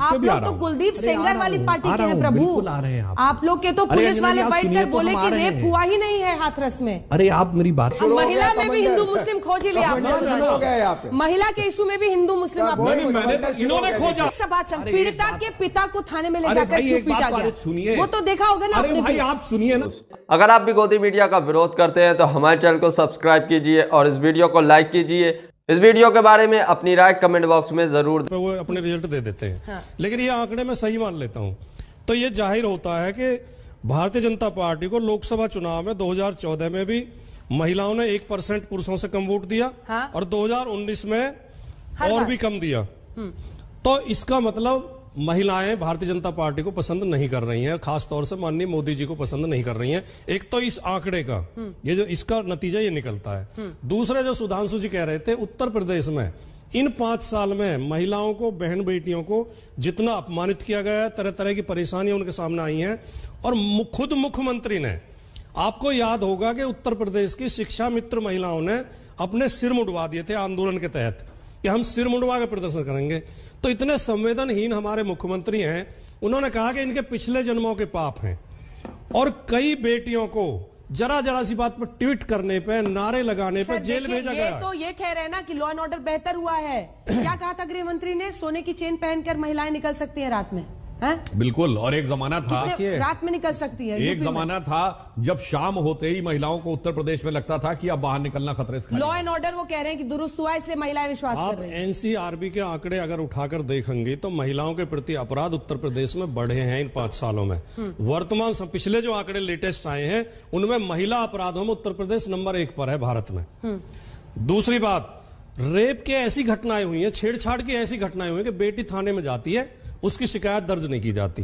आप लोग तो कुलदीप सेंगर वाली पार्टी के हैं प्रभु। आप लोग के तो पुलिस वाले बैठकर बोले कि रेप हुआ ही नहीं है हाथरस में। अरे आप मेरी बात महिला में भी हिंदू मुस्लिम खोज ही लिया आपने। महिला के इशू में भी हिंदू मुस्लिम इन्होंने खोजा। पीड़िता के पिता को थाने में ले जाकर क्यों पीटा गया, वो तो देखा होगा ना आपने। भाई आप सुनिए ना। अगर आप भी गोदी मीडिया का विरोध करते हैं तो हमारे चैनल को सब्सक्राइब कीजिए और इस वीडियो को लाइक कीजिए। इस वीडियो के बारे में अपनी राय कमेंट बॉक्स में जरूर वो अपने रिजल्ट दे देते हैं। हाँ। लेकिन ये आंकड़े मैं सही मान लेता हूं तो ये जाहिर होता है कि भारतीय जनता पार्टी को लोकसभा चुनाव में 2014 में भी महिलाओं ने 1% पुरुषों से कम वोट दिया। हाँ? और 2019 में और भी कम दिया। तो इसका मतलब महिलाएं भारतीय जनता पार्टी को पसंद नहीं कर रही हैं, खास तौर से माननीय मोदी जी को पसंद नहीं कर रही हैं। एक तो इस आंकड़े का ये जो इसका नतीजा ये निकलता है। दूसरे जो सुधांशु जी कह रहे थे, उत्तर प्रदेश में इन 5 साल में महिलाओं को, बहन बेटियों को जितना अपमानित किया गया है, तरह तरह की परेशानियां उनके सामने आई हैं। और खुद मुख्यमंत्री ने, आपको याद होगा कि उत्तर प्रदेश की शिक्षा मित्र महिलाओं ने अपने सिर मुंडवा दिए थे आंदोलन के तहत कि हम सिर मुंडवा के प्रदर्शन करेंगे। तो इतने संवेदनहीन हमारे मुख्यमंत्री हैं, उन्होंने कहा कि इनके पिछले जन्मों के पाप हैं। और कई बेटियों को जरा जरा सी बात पर ट्वीट करने पे, नारे लगाने पे जेल भेजा गया। तो ये कह रहे हैं ना कि लॉ एंड ऑर्डर बेहतर हुआ है। क्या कहा था गृह मंत्री ने, सोने की चेन पहनकर महिलाएं निकल सकती हैं रात में। बिल्कुल। और एक जमाना था रात में निकल सकती है। एक जमाना था जब शाम होते ही महिलाओं को उत्तर प्रदेश में लगता था कि अब बाहर निकलना खतरे से। लॉ एंड ऑर्डर वो कह रहे हैं कि दुरुस्त हुआ, इसलिए महिलाएं विश्वास कर रही हैं। एनसीआरबी के आंकड़े अगर उठाकर देखेंगे तो महिलाओं के प्रति अपराध उत्तर प्रदेश में बढ़े हैं इन 5 सालों में। वर्तमान पिछले जो आंकड़े लेटेस्ट आए हैं उनमें महिला अपराधों में उत्तर प्रदेश नंबर 1 पर है भारत में। दूसरी बात, रेप की ऐसी घटनाएं हुई है, छेड़छाड़ की ऐसी घटनाएं हुई है कि बेटी थाने में जाती है, उसकी शिकायत दर्ज नहीं की जाती,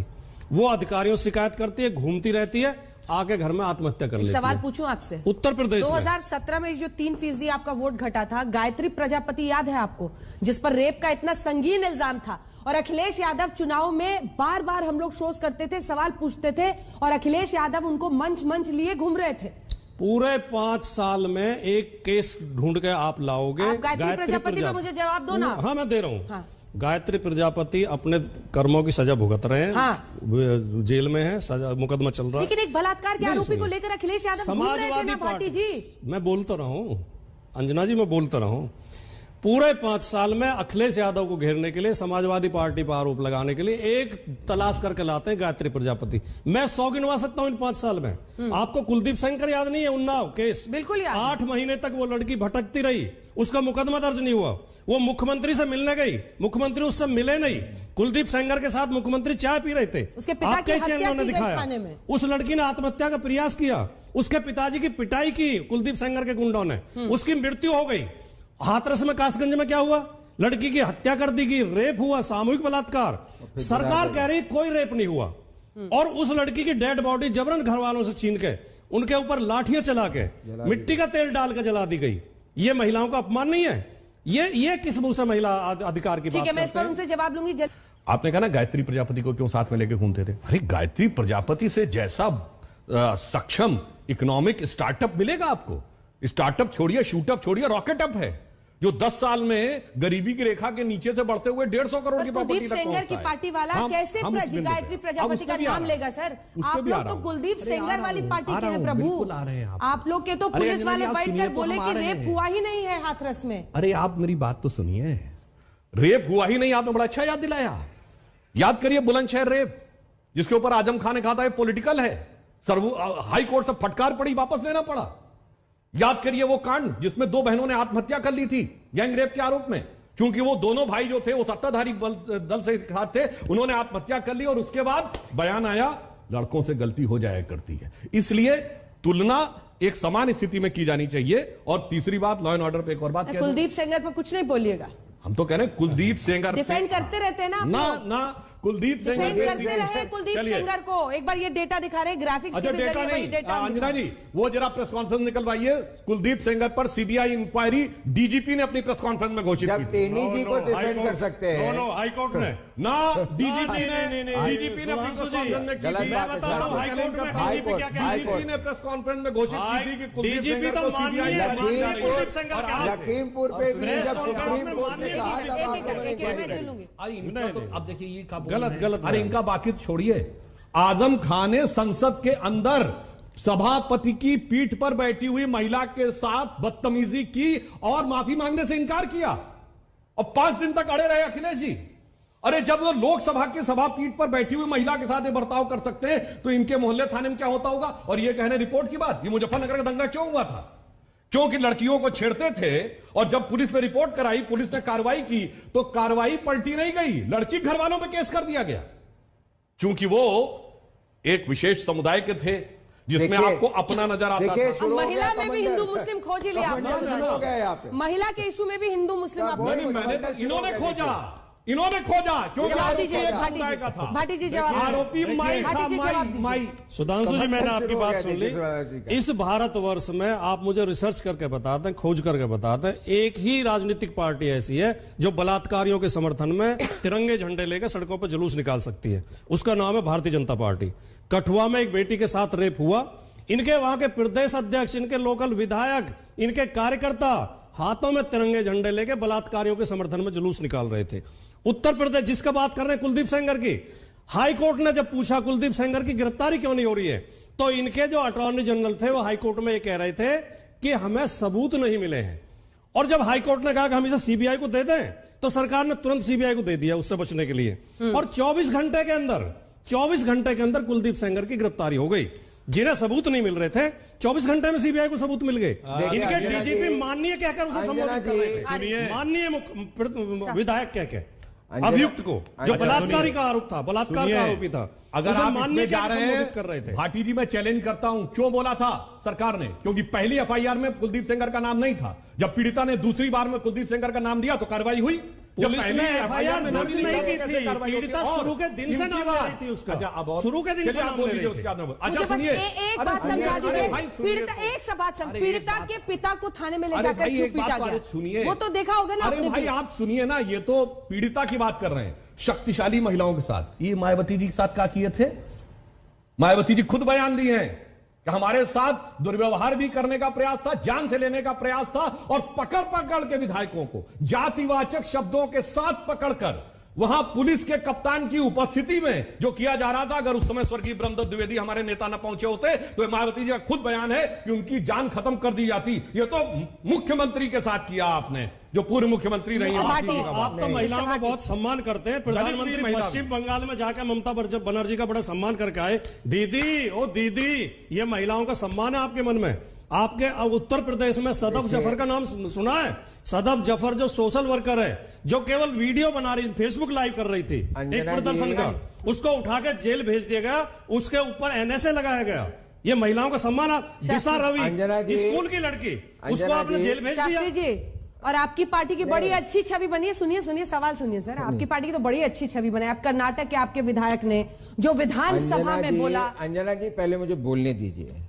वो अधिकारियों से शिकायत करती है, घूमती रहती है, आके घर में आत्महत्या कर लेती है। सवाल पूछूं आपसे, उत्तर प्रदेश 2017 में जो 3% आपका वोट घटा था, गायत्री प्रजापति याद है आपको, जिस पर रेप का इतना संगीन इल्जाम था। और अखिलेश यादव चुनाव में बार बार हम लोग शोज करते थे, सवाल पूछते थे और अखिलेश यादव उनको मंच लिए घूम रहे थे। पूरे 5 साल में एक केस ढूंढ के आप लाओगे। आप गायत्री प्रजापति पे मुझे जवाब दो ना। हाँ मैं दे रहा हूँ। हाँ। गायत्री प्रजापति अपने कर्मों की सजा भुगत रहे हैं। हाँ। जेल में है, सजा मुकदमा चल रहा है। लेकिन एक बलात्कार के आरोपी को लेकर अखिलेश यादव समाजवादी पार्टी जी, मैं बोलता रहा हूँ अंजना जी, मैं बोलता रहा हूँ। पूरे 5 साल में अखिलेश यादव को घेरने के लिए, समाजवादी पार्टी पर आरोप लगाने के लिए एक तलाश करके लाते हैं गायत्री प्रजापति। मैं 100 गिनवा सकता हूं इन 5 साल में। आपको कुलदीप सेंगर याद नहीं है? उन्नाव केस बिल्कुल याद। 8 महीने तक वो लड़की भटकती रही, उसका मुकदमा दर्ज नहीं हुआ। वो मुख्यमंत्री से मिलने गई, मुख्यमंत्री उससे मिले नहीं। कुलदीप सेंगर के साथ मुख्यमंत्री चाय पी रहे थे, उसके पिता की हत्या की दिखाया। उस लड़की ने आत्महत्या का प्रयास किया, उसके पिताजी की पिटाई की कुलदीप सेंगर के गुंडों ने, उसकी मृत्यु हो गई। हाथरस में, कासगंज में क्या हुआ? लड़की की हत्या कर दी गई, रेप हुआ, सामूहिक बलात्कार। सरकार कह रही कोई रेप नहीं हुआ, और उस लड़की की डेड बॉडी जबरन घर वालों से छीन के उनके ऊपर लाठियां चला के, मिट्टी का तेल डाल के जला दी गई। ये महिलाओं का अपमान नहीं है? ये किस मुंह से महिला अधिकार की बात करते हैं? मैं इस पर उनसे जवाब लूंगी। आपने कहा ना गायत्री प्रजापति को क्यों साथ में लेके घूमते थे? अरे गायत्री प्रजापति से जैसा सक्षम इकोनॉमिक स्टार्टअप मिलेगा आपको। स्टार्टअप छोड़िए, शूटअप छोड़िए, रॉकेट अप है जो 10 साल में गरीबी की रेखा के नीचे से बढ़ते हुए 150 करोड़ की प्रॉपर्टी तक कुलदीप सेंगर की पार्टी वाला कैसे गायत्री प्रजापति का नाम लेगा सर? आप लोग तो कुलदीप सेंगर वाली पार्टी के हैं प्रभु। आप लोग के तो पुलिस वाले बैठकर बोले कि रेप हुआ ही नहीं है हाथरस में। अरे आप मेरी बात तो सुनिए, रेप हुआ ही नहीं, आपने बड़ा अच्छा याद दिलाया। याद करिए बुलंदशहर रेप, जिसके ऊपर आजम खान ने कहा था ये पॉलिटिकल है, हाई कोर्ट से फटकार पड़ी, वापस लेना पड़ा। याद करिए वो कांड जिसमें 2 बहनों ने आत्महत्या कर ली थी गैंग रेप के आरोप में, क्योंकि वो दोनों भाई जो थे वो सत्ताधारी दल से साथ थे, उन्होंने आत्महत्या कर ली। और उसके बाद बयान आया लड़कों से गलती हो जाया करती है, इसलिए तुलना एक समान स्थिति में की जानी चाहिए। और तीसरी बात, लॉ एंड ऑर्डर पे एक और बात, कुलदीप सेंगर पर कुछ नहीं बोलिएगा। हम तो कह रहे हैं कुलदीप सेंगर डिफेंड करते रहते हैं ना कुलदीप सेंगर करते रहे। कुलदीप सेंगर को एक बार ये डेटा दिखा रहे, ग्राफिक्स के डेटा नहीं। अंजना जी वो जरा प्रेस कॉन्फ्रेंस निकलवाइए। कुलदीप सेंगर पर सीबीआई इंक्वायरी डीजीपी ने अपनी प्रेस कॉन्फ्रेंस में घोषित की। टेनी जी को डिफेंड कर सकते हैं। हाईकोर्ट ने ना डीजीपी ने सुधांशु जी, मैं बताता हूँ हाईकोर्ट में डीजीपी क्या कह डीजीपी ने प्रेस कॉन्फ्रेंस में घोषित की थी कि कुलदीप डीजीपी तो लखीमपुर पे भी जब सुप्रीम कोर्ट ने कहा अब देखिए ये गलत अरे इनका बाकी छोड़िए। आजम खान ने संसद के अंदर सभापति की पीठ पर बैठी हुई महिला के साथ बदतमीजी की और माफी मांगने से इनकार किया और 5 दिन तक अड़े रहे अखिलेश जी। अरे जब वो लोकसभा की सभा पीठ पर बैठी हुई महिला के साथ ये बर्ताव कर सकते हैं तो इनके मोहल्ले थाने में क्या होता होगा। और ये कहने रिपोर्ट की बात, ये मुजफ्फरनगर का दंगा क्यों हुआ था? क्योंकि लड़कियों को छेड़ते थे और जब पुलिस में रिपोर्ट कराई, पुलिस ने कार्रवाई की तो कार्रवाई पलटी नहीं गई, लड़की घर वालों पे केस कर दिया गया क्योंकि वो एक विशेष समुदाय के थे जिसमें आपको अपना नजर आता था। महिला में भी हिंदू मुस्लिम खोज ही लिया आपने। महिला के इशू में भी हिंदू मुस्लिम इन्होंने खोजा क्योंकि भाटी जी जवाब, आरोपी माई। सुधांशु जी, मैंने आपकी बात सुन ली। इस भारतवर्ष में आप मुझे रिसर्च करके बताते हैं, खोज करके बताते हैं, एक ही राजनीतिक पार्टी ऐसी है जो बलात्कारियों के समर्थन में तिरंगे झंडे लेकर सड़कों पर जुलूस निकाल सकती है। उसका नाम है भारतीय जनता पार्टी। कठुआ में एक बेटी के साथ रेप हुआ, इनके वहां के प्रदेश अध्यक्ष, इनके लोकल विधायक, इनके कार्यकर्ता हाथों में तिरंगे झंडे लेके बलात्कारियों के समर्थन में जुलूस निकाल रहे थे। उत्तर प्रदेश, जिसका बात कर रहे हैं कुलदीप सेंगर की, हाई कोर्ट ने जब पूछा कुलदीप सेंगर की गिरफ्तारी क्यों नहीं हो रही है, तो इनके जो अटॉर्नी जनरल थे वो हाई कोर्ट में ये कह रहे थे कि हमें सबूत नहीं मिले हैं। और जब हाई कोर्ट ने कहा कि हम इसे सीबीआई को दे दें तो सरकार ने तुरंत सीबीआई को दे दिया उससे बचने के लिए। और 24 घंटे के अंदर कुलदीप सेंगर की गिरफ्तारी हो गई। जिन्हें सबूत नहीं मिल रहे थे 24 घंटे में सीबीआई को सबूत मिल गए। इनके डीजीपी माननीय कहकर उसे संबोधित कर रहे थे, माननीय विधायक कहकर अभियुक्त को, जो बलात्कारी का आरोप था, बलात्कार का आरोपी था, अगर आप माननीय जा रहे हैं कर रहे थे। भाटी जी, मैं चैलेंज करता हूं, क्यों बोला था सरकार ने? क्योंकि पहली एफआईआर में कुलदीप सेंगर का नाम नहीं था। जब पीड़िता ने दूसरी बार में कुलदीप सेंगर का नाम दिया तो कार्रवाई हुई। पुलिस ने एफआईआर दर्ज नहीं की थी, पीड़िता शुरू के दिन से नाम ले रही थी उसका, शुरू के दिन से नाम ले रही थी। अच्छा सुनिए, एक बात समझा दीजिए, पीड़िता एक बात समझ, पीड़िता के पिता को थाने में ले जाकर क्यों पीटा गया? सुनिए, वो तो देखा होगा ना। अरे भाई आप सुनिए ना, ये तो पीड़िता की बात कर रहे हैं, शक्तिशाली महिलाओं के साथ। ये मायावती जी के साथ क्या किए थे? मायावती जी खुद बयान दिए हैं कि हमारे साथ दुर्व्यवहार भी करने का प्रयास था, जान से लेने का प्रयास था और पकड़ के विधायकों को जातिवाचक शब्दों के साथ पकड़कर वहां पुलिस के कप्तान की उपस्थिति में जो किया जा रहा था, अगर उस समय स्वर्गीय ब्रह्मदत्त द्विवेदी हमारे नेता न पहुंचे होते तो मायावती जी का खुद बयान है कि उनकी जान खत्म कर दी जाती। ये तो मुख्यमंत्री के साथ किया आपने, जो पूर्व मुख्यमंत्री रही है। आप तो महिलाओं का बहुत सम्मान करते हैं। प्रधानमंत्री पश्चिम बंगाल में जाकर ममता बनर्जी का बड़ा सम्मान करके आए। दीदी, ओ दीदी, ये महिलाओं का सम्मान है आपके मन में? आपके उत्तर प्रदेश में सदफ जफर का नाम सुना है? सदफ जफर जो सोशल वर्कर है, जो केवल वीडियो बना रही, फेसबुक लाइव कर रही थी एक प्रदर्शन का, उसको उठा के जेल भेज दिया गया, उसके ऊपर एनएसए लगाया गया। ये महिलाओं का सम्मान। दिशा रवि, स्कूल की लड़की, उसको आपने जेल भेज दिया। और आपकी पार्टी की बड़ी अच्छी छवि बनी है। सुनिए सवाल सुनिए सर, आपकी पार्टी की तो बड़ी अच्छी छवि बनी है। आप कर्नाटक के आपके विधायक ने जो विधानसभा में बोला। अंजना जी, पहले मुझे बोलने दीजिए।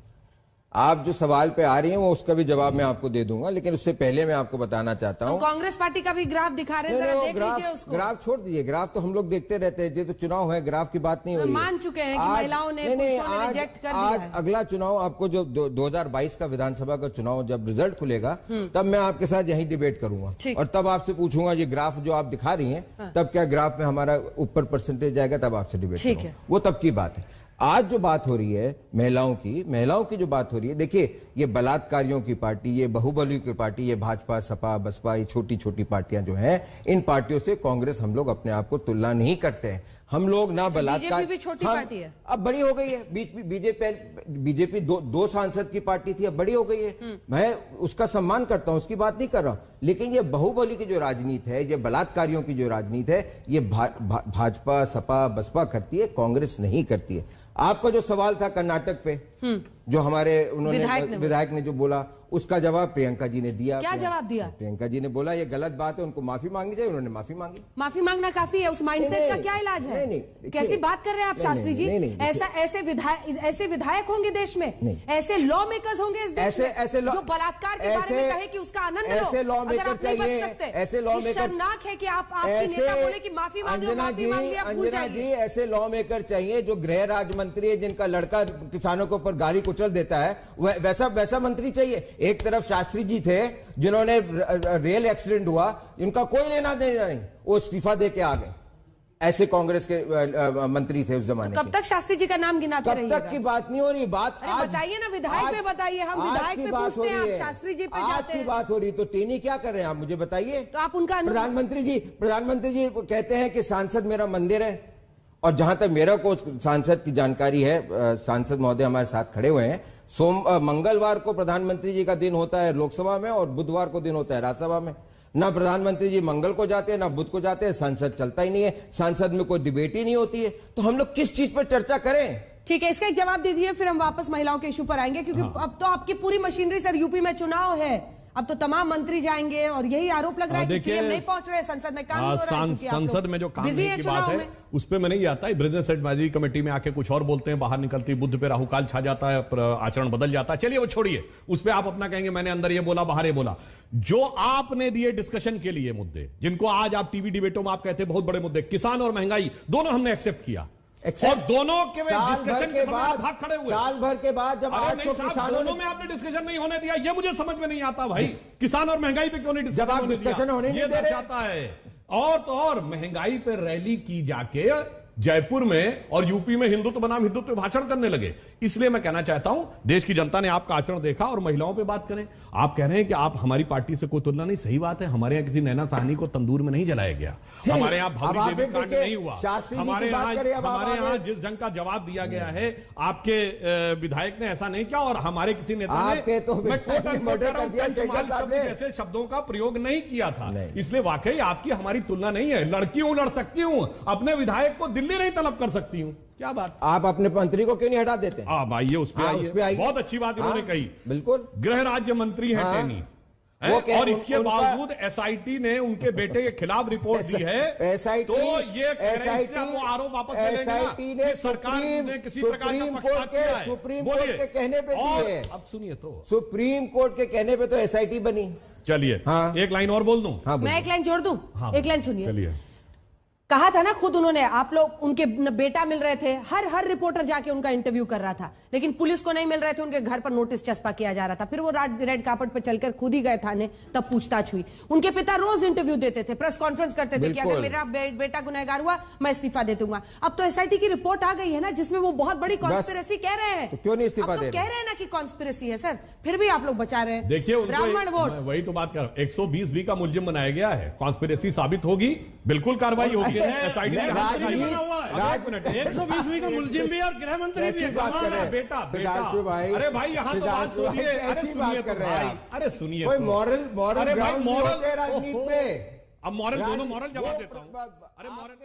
आप जो सवाल पे आ रही हैं वो उसका भी जवाब मैं आपको दे दूंगा, लेकिन उससे पहले मैं आपको बताना चाहता हूं, कांग्रेस पार्टी का भी ग्राफ दिखा रहे हैं, जरा देख लीजिए उसको। ग्राफ छोड़ दीजिए, ग्राफ तो हम लोग देखते रहते हैं, ये तो चुनाव है, ग्राफ की बात नहीं हो रही है। मान चुके हैं कि महिलाओं ने रिजेक्ट कर दिया है। अगला चुनाव आपको जो 2022 का विधानसभा का चुनाव जब रिजल्ट खुलेगा तब मैं आपके साथ यही डिबेट करूंगा और तब आपसे पूछूंगा ये ग्राफ जो आप दिखा रही हैं तब क्या ग्राफ में हमारा ऊपर परसेंटेज जाएगा, तब आपसे डिबेट करूंगा। वो तब की बात है। आज जो बात हो रही है महिलाओं की जो बात हो रही है, देखिए ये बलात्कारियों की पार्टी, ये बहुबलियों की पार्टी, ये भाजपा, सपा, बसपा, ये छोटी छोटी पार्टियां जो हैं, इन पार्टियों से कांग्रेस हम लोग अपने आप को तुलना नहीं करते हैं। हम लोग ना बलात्कार, भी छोटी पार्टी है, अब बड़ी हो गई है। बीजेपी दो सांसद की पार्टी थी, अब बड़ी हो गई है। मैं उसका सम्मान करता हूं, उसकी बात नहीं कर रहा हूं, लेकिन ये बहुबली की जो राजनीति है, ये बलात्कारियों की जो राजनीति है, ये भाजपा, सपा, बसपा करती है, कांग्रेस नहीं करती है। आपका जो सवाल था कर्नाटक पे, जो हमारे विधायक विधायक ने जो बोला, उसका जवाब प्रियंका जी ने दिया। क्या जवाब दिया? प्रियंका जी ने बोला ये गलत बात है, उनको माफी मांगनी चाहिए, उन्होंने माफी मांगी। माफी मांगना काफी है? उस माइंडसेट का क्या इलाज है? नहीं, कैसी बात कर रहे हैं आप शास्त्री जी? ऐसे विधायक होंगे देश में, ऐसे लॉ मेकर्स होंगे इस देश में जो बलात्कार के बारे में कहे कि उसका आनंद लो। ऐसे लॉ मेकर चाहिए, ऐसे लॉ मेकर। शर्मनाक है कि आपके नेता बोले कि माफी मांग लो, माफी मांग लिया, भूल अंजना जी, जाइए। ऐसे लॉ मेकर चाहिए जो गृह राज्य मंत्री है, जिनका लड़का किसानों के ऊपर गाली कुचल देता है, वैसा मंत्री चाहिए। एक तरफ शास्त्री जी थे जिन्होंने रेल एक्सीडेंट हुआ, इनका कोई लेना देना नहीं, वो इस्तीफा दे के आ गए। ऐसे कांग्रेस के मंत्री थे उस जमाने। कब तक शास्त्री जी का नाम गिनाते रहिएगा? कब तक की बात नहीं हो रही, बात आज बताइए ना, विधायक पे बताइए, हम विधायक पे पूछते हैं, आप शास्त्री जी पे आज की बात हो रही, तो टेनी क्या कर रहे हैं आप मुझे बताइए। तो आप उनका प्रधानमंत्री जी कहते हैं कि सांसद मेरा मंदिर है, और जहां तक मेरा को सांसद की जानकारी है, सांसद महोदय हमारे साथ खड़े हुए हैं, मंगलवार को प्रधानमंत्री जी का दिन होता है लोकसभा में, और बुधवार को दिन होता है राज्यसभा में। ना प्रधानमंत्री जी मंगल को जाते हैं, ना बुध को जाते हैं, संसद चलता ही नहीं है, संसद में कोई डिबेट ही नहीं होती है, तो हम लोग किस चीज पर चर्चा करें? ठीक है, इसका एक जवाब दीजिए, फिर हम वापस महिलाओं के इशू पर आएंगे, क्योंकि अब तो आपकी पूरी मशीनरी सर, यूपी में चुनाव है, अब तो तमाम मंत्री जाएंगे, और यही आरोप लग रहा है कि पीएम नहीं पहुंच रहे, संसद में काम हो रहा है, संसद में जो काम नहीं की बात है उस पर मैं नहीं आता है। बिजनेस एडवाइजरी कमेटी में आके कुछ और बोलते हैं, बाहर निकलती बुद्ध पे राहुकाल छा जाता है, आचरण बदल जाता है। चलिए वो छोड़िए, उस पर आप अपना कहेंगे मैंने अंदर ये बोला बाहर ये बोला। जो आपने दिए डिस्कशन के लिए मुद्दे, जिनको आज आप टीवी डिबेटों में आप कहते हैं बहुत बड़े मुद्दे, किसान और महंगाई, दोनों हमने एक्सेप्ट किया, और दोनों के डिस्कशन के बाद भाग खड़े हुए। साल भर के बाद जब 800 किसानों दोनों में आपने डिस्कशन नहीं होने दिया, ये मुझे समझ में नहीं आता भाई। किसान और महंगाई पे क्यों नहीं डिस्कशन? जब आप डिस्कशन होने नहीं दे रहे, जाता है। और तो और महंगाई पे रैली की जाके जयपुर में और यूपी में हिंदुत्व बनाम हिंदुत्व भाषण करने लगे। इसलिए मैं कहना चाहता हूं, देश की जनता ने आपका आचरण देखा, और महिलाओं पे बात करें। आप कह रहे हैं कि आप हमारी पार्टी से कोई तुलना नहीं, सही बात है, हमारे यहाँ किसी नैना साहनी को तंदूर में नहीं जलाया गया, हमारे यहाँ भव्य देवी कांड नहीं हुआ, हमारे यहाँ जिस ढंग का जवाब दिया गया है आपके विधायक ने ऐसा नहीं किया, और हमारे किसी नेता ने ऐसे शब्दों का प्रयोग नहीं किया था। इसलिए वाकई आपकी हमारी तुलना नहीं है। लड़की हूं, लड़ सकती हूं, अपने विधायक को दिल्ली नहीं तलब कर सकती हूं, क्या बात? आप अपने मंत्री को क्यों नहीं हटा देते? आइए उस पे आइए, बहुत अच्छी बात इन्होंने कही। बिल्कुल, गृह राज्य मंत्री हैं टेनी, और इसके बावजूद एसआईटी ने उनके बेटे के खिलाफ रिपोर्ट दी है, तो ये आरोप वापस ले लेंगे ना, सरकार ने किसी प्रकार का पक्षपात किया है। सुप्रीम कोर्ट के कहने पे दी है। अब सुनिए, तो सुप्रीम कोर्ट के कहने पे तो एसआईटी बनी। चलिए, एक लाइन और बोल दूं? मैं एक लाइन जोड़ दूं? एक लाइन सुनिए। चलिए, कहा था ना खुद उन्होंने, आप लोग उनके बेटा मिल रहे थे, हर रिपोर्टर जाके उनका इंटरव्यू कर रहा था, लेकिन पुलिस को नहीं मिल रहे थे, उनके घर पर नोटिस चस्पा किया जा रहा था। फिर वो रेड कार्पेट पर चलकर खुद ही गए थाने, तब पूछताछ हुई। उनके पिता रोज इंटरव्यू देते थे, प्रेस कॉन्फ्रेंस करते थे कि अगर मेरा बेटा गुनहगार हुआ मैं इस्तीफा दे दूंगा। अब तो एसआईटी की रिपोर्ट आ गई है ना, जिसमें वो बहुत बड़ी कॉन्स्पिरेसी कह रहे हैं। तो क्यों नहीं इस्तीफा दे? कह रहे हैं ना कि कॉन्स्पिरेसी है सर, फिर भी आप लोग बचा रहे हैं। देखिए, ब्राह्मण वोट, वही तो बात कर रहा हूं, 120B का मुलजिम बनाया गया है, कॉन्स्पिरेसी साबित होगी, बिल्कुल कार्रवाई होगी। एसआईटी 120 का मुलजिम भी और गृह मंत्री भी है। बेटा अरे भाई, यहाँ तो बात सुनिए, अरे सुनिए कर रहे हैं, अरे सुनिए, कोई मॉरल राजनीति में अब मॉरल दोनों मॉरल जवाब देता हूँ। अरे मॉरल